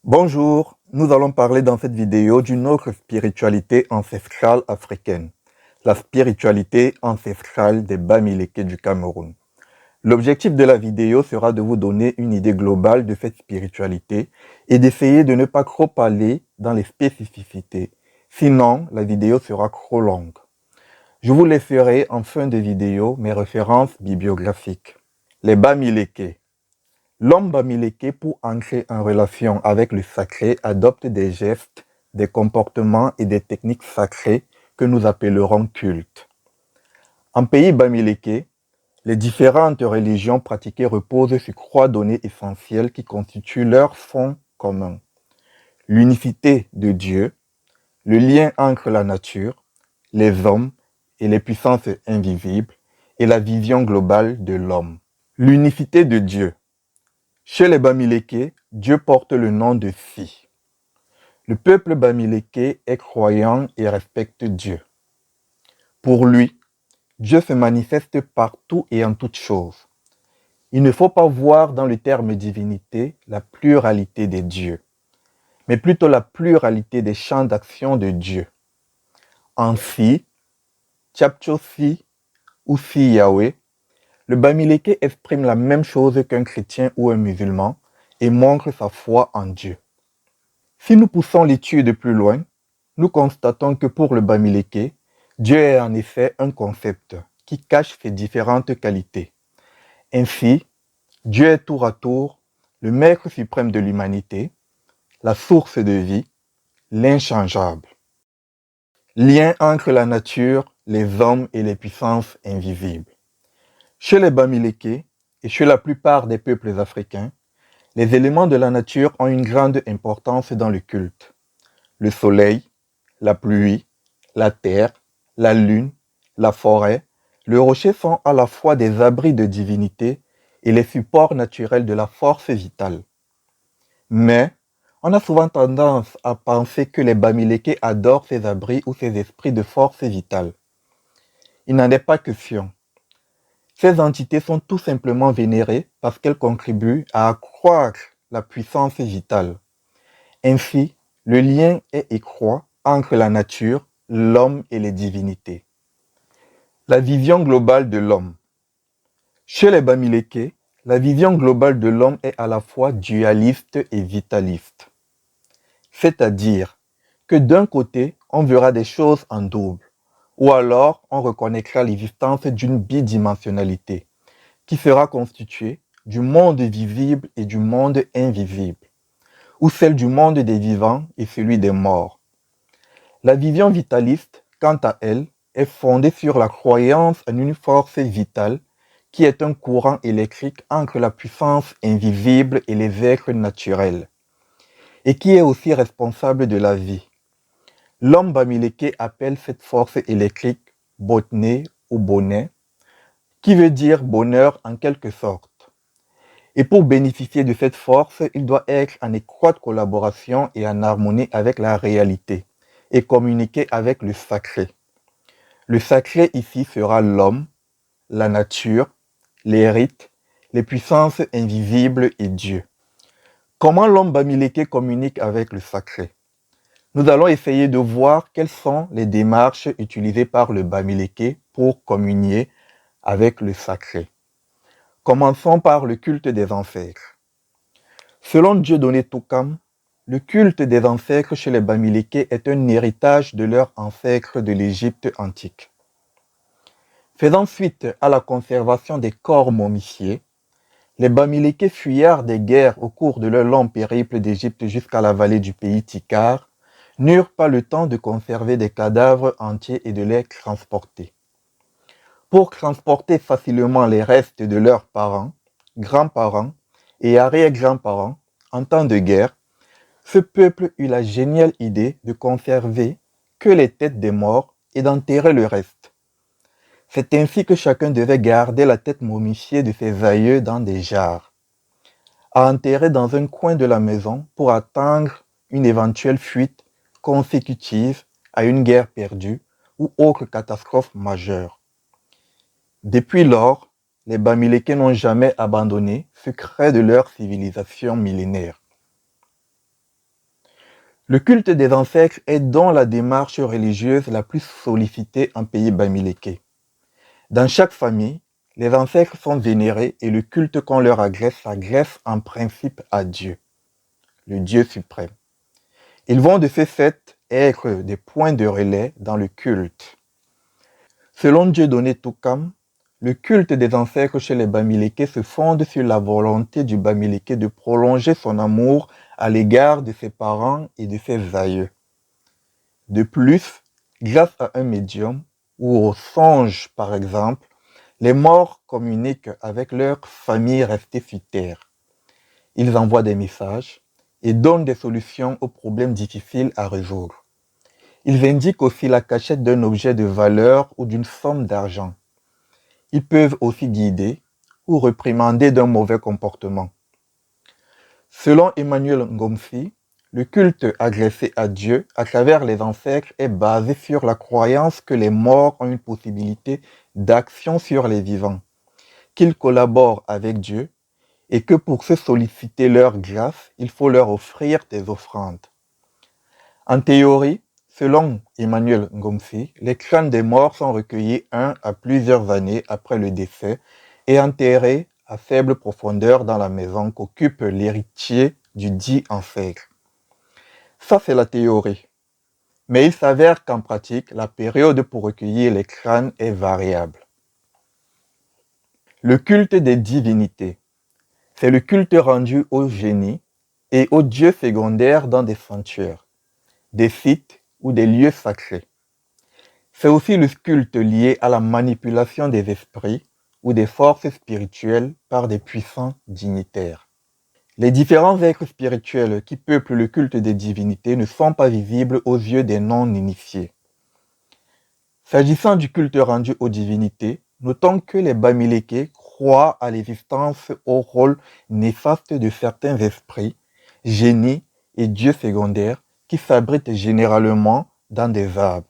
Bonjour, nous allons parler dans cette vidéo d'une autre spiritualité ancestrale africaine, la spiritualité ancestrale des Bamileke du Cameroun. L'objectif de la vidéo sera de vous donner une idée globale de cette spiritualité et d'essayer de ne pas trop aller dans les spécificités, sinon la vidéo sera trop longue. Je vous laisserai en fin de vidéo mes références bibliographiques. Les Bamileke. L'homme bamileke, pour entrer en relation avec le sacré, adopte des gestes, des comportements et des techniques sacrées que nous appellerons cultes. En pays bamileke, les différentes religions pratiquées reposent sur trois données essentielles qui constituent leur fond commun. L'unicité de Dieu, le lien entre la nature, les hommes et les puissances invisibles, et la vision globale de l'homme. L'unicité de Dieu. Chez les Bamileke, Dieu porte le nom de Si. Le peuple Bamileke est croyant et respecte Dieu. Pour lui, Dieu se manifeste partout et en toutes choses. Il ne faut pas voir dans le terme divinité la pluralité des dieux, mais plutôt la pluralité des champs d'action de Dieu. En Si, Tchapcho Si ou Si Yahweh, le Bamileke exprime la même chose qu'un chrétien ou un musulman et montre sa foi en Dieu. Si nous poussons l'étude plus loin, nous constatons que pour le Bamileke, Dieu est en effet un concept qui cache ses différentes qualités. Ainsi, Dieu est tour à tour le maître suprême de l'humanité, la source de vie, l'inchangeable. Lien entre la nature, les hommes et les puissances invisibles. Chez les Bamileke et chez la plupart des peuples africains, les éléments de la nature ont une grande importance dans le culte. Le soleil, la pluie, la terre, la lune, la forêt, le rocher sont à la fois des abris de divinité et les supports naturels de la force vitale. Mais on a souvent tendance à penser que les Bamileke adorent ces abris ou ces esprits de force vitale. Il n'en est pas question. Ces entités sont tout simplement vénérées parce qu'elles contribuent à accroître la puissance vitale. Ainsi, le lien est étroit entre la nature, l'homme et les divinités. La vision globale de l'homme. Chez les Bamileke, la vision globale de l'homme est à la fois dualiste et vitaliste. C'est-à-dire que d'un côté, on verra des choses en double, ou alors on reconnaîtra l'existence d'une bidimensionnalité, qui sera constituée du monde visible et du monde invisible, ou celle du monde des vivants et celui des morts. La vision vitaliste, quant à elle, est fondée sur la croyance en une force vitale qui est un courant électrique entre la puissance invisible et les êtres naturels, et qui est aussi responsable de la vie. L'homme Bamileke appelle cette force électrique Botné ou Bonnet, qui veut dire bonheur en quelque sorte. Et pour bénéficier de cette force, il doit être en étroite collaboration et en harmonie avec la réalité et communiquer avec le sacré. Le sacré ici sera l'homme, la nature, les rites, les puissances invisibles et Dieu. Comment l'homme Bamileke communique avec le sacré? Nous allons essayer de voir quelles sont les démarches utilisées par le Bamileke pour communier avec le sacré. Commençons par le culte des ancêtres. Selon Dieudonné Toukam, le culte des ancêtres chez les Bamileke est un héritage de leurs ancêtres de l'Égypte antique. Faisant suite à la conservation des corps momifiés, les Bamileke fuyards des guerres au cours de leur long périple d'Égypte jusqu'à la vallée du pays Tikar n'eurent pas le temps de conserver des cadavres entiers et de les transporter. Pour transporter facilement les restes de leurs parents, grands-parents et arrière-grands-parents en temps de guerre, ce peuple eut la géniale idée de conserver que les têtes des morts et d'enterrer le reste. C'est ainsi que chacun devait garder la tête momifiée de ses aïeux dans des jarres, à enterrer dans un coin de la maison pour attendre une éventuelle fuite consécutive à une guerre perdue ou autre catastrophe majeure. Depuis lors, les Bamileke n'ont jamais abandonné ce secret de leur civilisation millénaire. Le culte des ancêtres est donc la démarche religieuse la plus sollicitée en pays bamiléké. Dans chaque famille, les ancêtres sont vénérés et le culte qu'on leur agresse s'agresse en principe à Dieu, le Dieu suprême. Ils vont de ce fait être des points de relais dans le culte. Selon Dieudonné Toukam, le culte des ancêtres chez les Bamilékés se fonde sur la volonté du Bamiléké de prolonger son amour à l'égard de ses parents et de ses aïeux. De plus, grâce à un médium, ou au songe par exemple, les morts communiquent avec leurs familles restées sur terre. Ils envoient des messages et donnent des solutions aux problèmes difficiles à résoudre. Ils indiquent aussi la cachette d'un objet de valeur ou d'une somme d'argent. Ils peuvent aussi guider ou réprimander d'un mauvais comportement. Selon Emmanuel Ngomsi, le culte adressé à Dieu à travers les ancêtres est basé sur la croyance que les morts ont une possibilité d'action sur les vivants, qu'ils collaborent avec Dieu et que pour se solliciter leur grâce, il faut leur offrir des offrandes. En théorie, selon Emmanuel Ngomsi, les crânes des morts sont recueillis à plusieurs années après le décès et enterrés à faible profondeur dans la maison qu'occupe l'héritier du dit ancêtre. Ça, c'est la théorie. Mais il s'avère qu'en pratique, la période pour recueillir les crânes est variable. Le culte des divinités. C'est le culte rendu aux génies et aux dieux secondaires dans des sanctuaires, des sites ou des lieux sacrés. C'est aussi le culte lié à la manipulation des esprits ou des forces spirituelles par des puissants dignitaires. Les différents êtres spirituels qui peuplent le culte des divinités ne sont pas visibles aux yeux des non-initiés. S'agissant du culte rendu aux divinités, notons que les Bamilékés croient à l'existence au rôle néfaste de certains esprits, génies et dieux secondaires qui s'abritent généralement dans des arbres,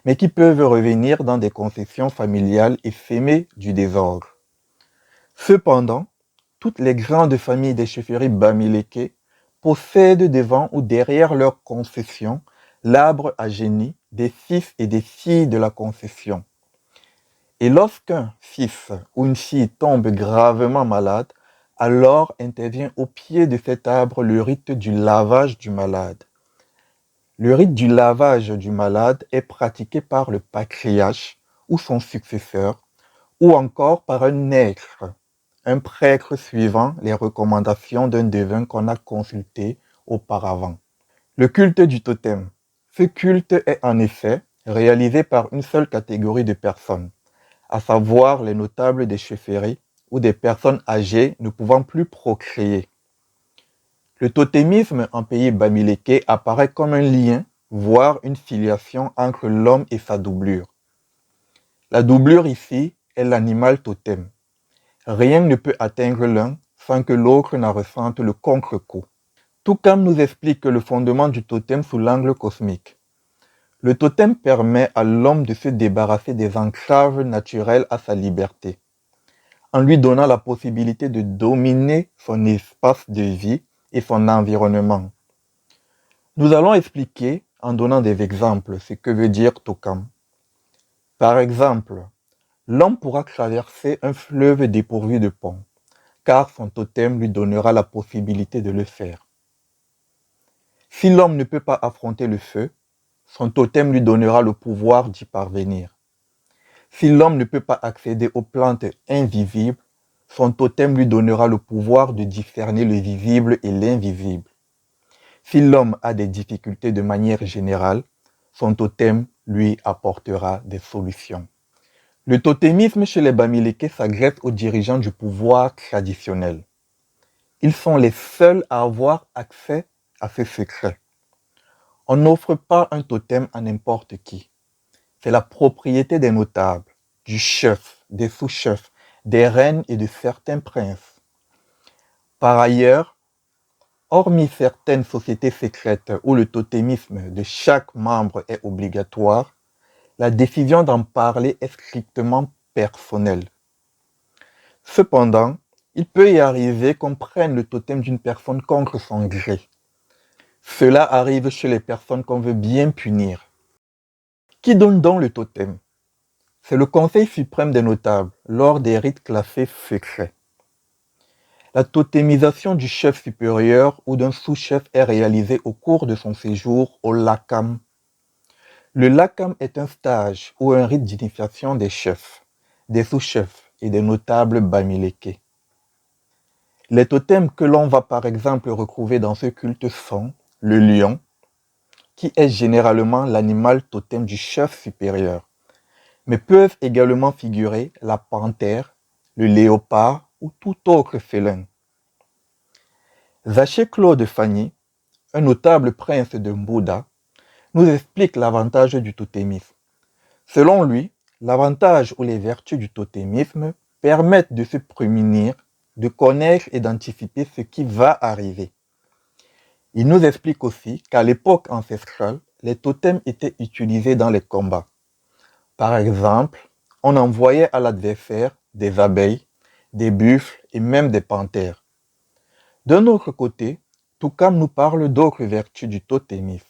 mais qui peuvent revenir dans des concessions familiales et s'aimer du désordre. Cependant, toutes les grandes familles des chefferies Bamilékés possèdent devant ou derrière leur concession l'arbre à génie des fils et des filles de la concession. Et lorsqu'un fils ou une fille tombe gravement malade, alors intervient au pied de cet arbre le rite du lavage du malade. Le rite du lavage du malade est pratiqué par le patriarche ou son successeur, ou encore par un être, un prêtre suivant les recommandations d'un devin qu'on a consulté auparavant. Le culte du totem. Ce culte est en effet réalisé par une seule catégorie de personnes, à savoir les notables des chefferies ou des personnes âgées ne pouvant plus procréer. Le totémisme en pays bamiléké apparaît comme un lien, voire une filiation entre l'homme et sa doublure. La doublure ici est l'animal totem. Rien ne peut atteindre l'un sans que l'autre n'en ressente le contre-coup. Toukam nous explique le fondement du totem sous l'angle cosmique. Le totem permet à l'homme de se débarrasser des entraves naturelles à sa liberté, en lui donnant la possibilité de dominer son espace de vie et son environnement. Nous allons expliquer, en donnant des exemples, ce que veut dire Toukam. Par exemple, l'homme pourra traverser un fleuve dépourvu de pont, car son totem lui donnera la possibilité de le faire. Si l'homme ne peut pas affronter le feu, son totem lui donnera le pouvoir d'y parvenir. Si l'homme ne peut pas accéder aux plantes invisibles, son totem lui donnera le pouvoir de discerner le visible et l'invisible. Si l'homme a des difficultés de manière générale, son totem lui apportera des solutions. Le totémisme chez les Bamilékés s'agresse aux dirigeants du pouvoir traditionnel. Ils sont les seuls à avoir accès à ce secret. On n'offre pas un totem à n'importe qui. C'est la propriété des notables, du chef, des sous-chefs, des reines et de certains princes. Par ailleurs, hormis certaines sociétés secrètes où le totémisme de chaque membre est obligatoire, la décision d'en parler est strictement personnelle. Cependant, il peut y arriver qu'on prenne le totem d'une personne contre son gré. Cela arrive chez les personnes qu'on veut bien punir. Qui donne donc le totem? C'est le Conseil suprême des notables lors des rites classés secrets. La totémisation du chef supérieur ou d'un sous-chef est réalisée au cours de son séjour au Lakam. Le Lakam est un stage ou un rite d'initiation des chefs, des sous-chefs et des notables bamileke. Les totems que l'on va par exemple retrouver dans ce culte sont le lion, qui est généralement l'animal totem du chef supérieur, mais peuvent également figurer la panthère, le léopard ou tout autre félin. Zaché Claude Fanny, un notable prince de Mbouda, nous explique l'avantage du totémisme. Selon lui, l'avantage ou les vertus du totémisme permettent de se prémunir, de connaître et d'anticiper ce qui va arriver. Il nous explique aussi qu'à l'époque ancestrale, les totems étaient utilisés dans les combats. Par exemple, on envoyait à l'adversaire des abeilles, des buffles et même des panthères. D'un autre côté, Toukam nous parle d'autres vertus du totémisme.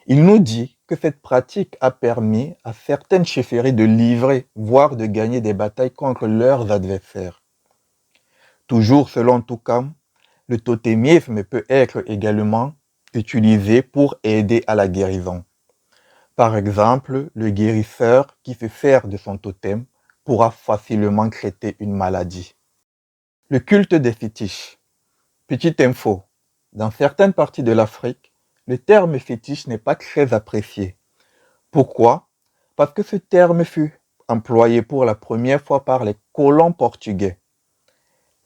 Il nous dit que cette pratique a permis à certaines chefferies de livrer, voire de gagner des batailles contre leurs adversaires. Toujours selon Toukam, le totémisme peut être également utilisé pour aider à la guérison. Par exemple, le guérisseur qui se sert de son totem pourra facilement traiter une maladie. Le culte des fétiches. Petite info, dans certaines parties de l'Afrique, le terme fétiche n'est pas très apprécié. Pourquoi? Parce que ce terme fut employé pour la première fois par les colons portugais.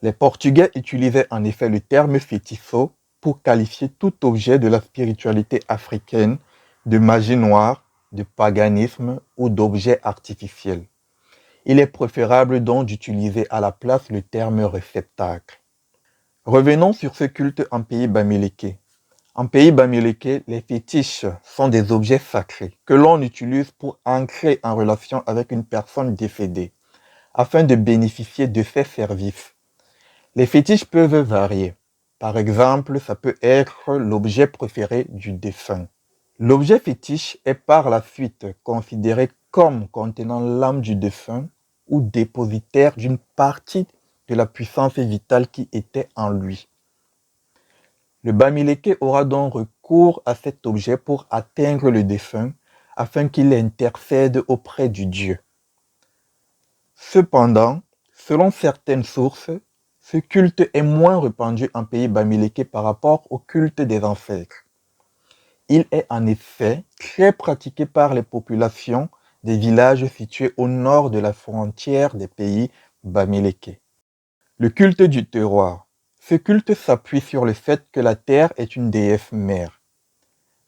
Les Portugais utilisaient en effet le terme fétiço pour qualifier tout objet de la spiritualité africaine, de magie noire, de paganisme ou d'objet artificiel. Il est préférable donc d'utiliser à la place le terme réceptacle. Revenons sur ce culte en pays bamileke. En pays bamileke, les fétiches sont des objets sacrés que l'on utilise pour entrer en relation avec une personne décédée, afin de bénéficier de ses services. Les fétiches peuvent varier. Par exemple, ça peut être l'objet préféré du défunt. L'objet fétiche est par la suite considéré comme contenant l'âme du défunt ou dépositaire d'une partie de la puissance vitale qui était en lui. Le bamileke aura donc recours à cet objet pour atteindre le défunt afin qu'il intercède auprès du Dieu. Cependant, selon certaines sources, ce culte est moins répandu en pays bamileke par rapport au culte des ancêtres. Il est en effet très pratiqué par les populations des villages situés au nord de la frontière des pays bamileke. Le culte du terroir. Ce culte s'appuie sur le fait que la terre est une déesse mère.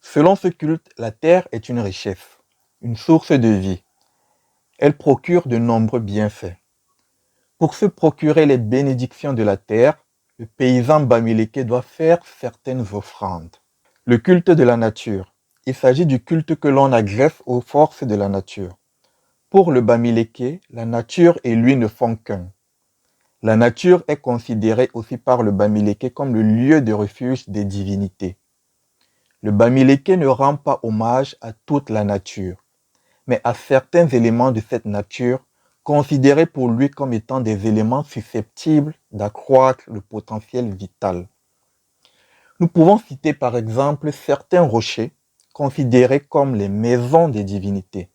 Selon ce culte, la terre est une richesse, une source de vie. Elle procure de nombreux bienfaits. Pour se procurer les bénédictions de la terre, le paysan bamileke doit faire certaines offrandes. Le culte de la nature. Il s'agit du culte que l'on agresse aux forces de la nature. Pour le bamileke, la nature et lui ne font qu'un. La nature est considérée aussi par le bamileke comme le lieu de refuge des divinités. Le bamileke ne rend pas hommage à toute la nature, mais à certains éléments de cette nature considérés pour lui comme étant des éléments susceptibles d'accroître le potentiel vital. Nous pouvons citer par exemple certains rochers considérés comme les maisons des divinités.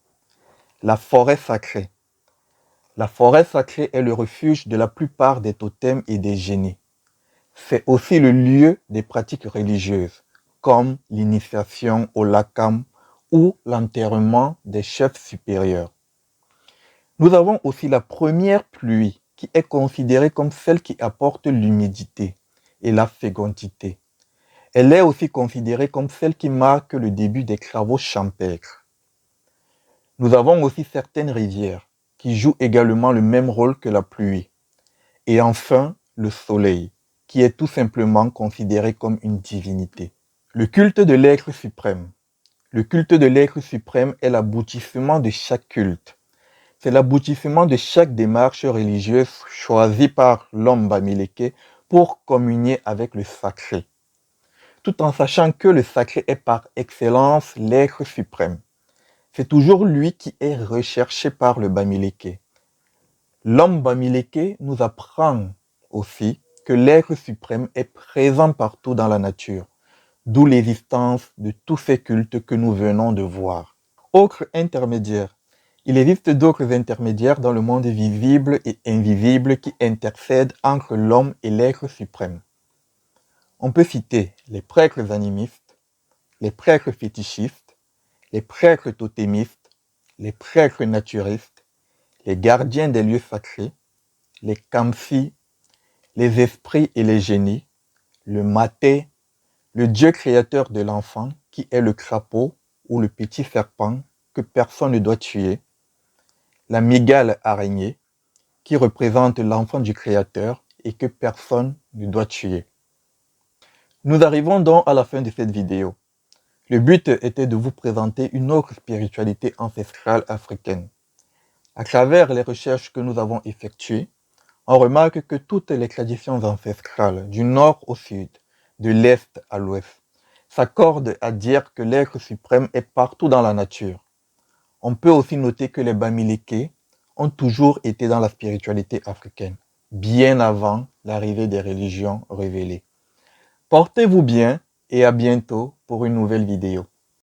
La forêt sacrée. La forêt sacrée est le refuge de la plupart des totems et des génies. C'est aussi le lieu des pratiques religieuses, comme l'initiation au lakam ou l'enterrement des chefs supérieurs. Nous avons aussi la première pluie, qui est considérée comme celle qui apporte l'humidité et la fécondité. Elle est aussi considérée comme celle qui marque le début des travaux champêtres. Nous avons aussi certaines rivières qui jouent également le même rôle que la pluie. Et enfin, le soleil, qui est tout simplement considéré comme une divinité. Le culte de l'être suprême. Le culte de l'être suprême est l'aboutissement de chaque culte. C'est l'aboutissement de chaque démarche religieuse choisie par l'homme bamileke pour communier avec le sacré. tout en sachant que le sacré est par excellence l'être suprême. C'est toujours lui qui est recherché par le Bamileke. L'homme Bamileke nous apprend aussi que l'être suprême est présent partout dans la nature, d'où l'existence de tous ces cultes que nous venons de voir. Autre intermédiaire. Il existe d'autres intermédiaires dans le monde visible et invisible qui intercèdent entre l'homme et l'être suprême. On peut citer les prêtres animistes, les prêtres fétichistes, les prêtres totémistes, les prêtres naturistes, les gardiens des lieux sacrés, les kamsi, les esprits et les génies, le maté, le Dieu créateur de l'enfant qui est le crapaud ou le petit serpent que personne ne doit tuer, la mygale araignée qui représente l'enfant du créateur et que personne ne doit tuer. Nous arrivons donc à la fin de cette vidéo. Le but était de vous présenter une autre spiritualité ancestrale africaine. À travers les recherches que nous avons effectuées, on remarque que toutes les traditions ancestrales, du nord au sud, de l'est à l'ouest, s'accordent à dire que l'être suprême est partout dans la nature. On peut aussi noter que les Bamileke ont toujours été dans la spiritualité africaine, bien avant l'arrivée des religions révélées. Portez-vous bien et à bientôt pour une nouvelle vidéo.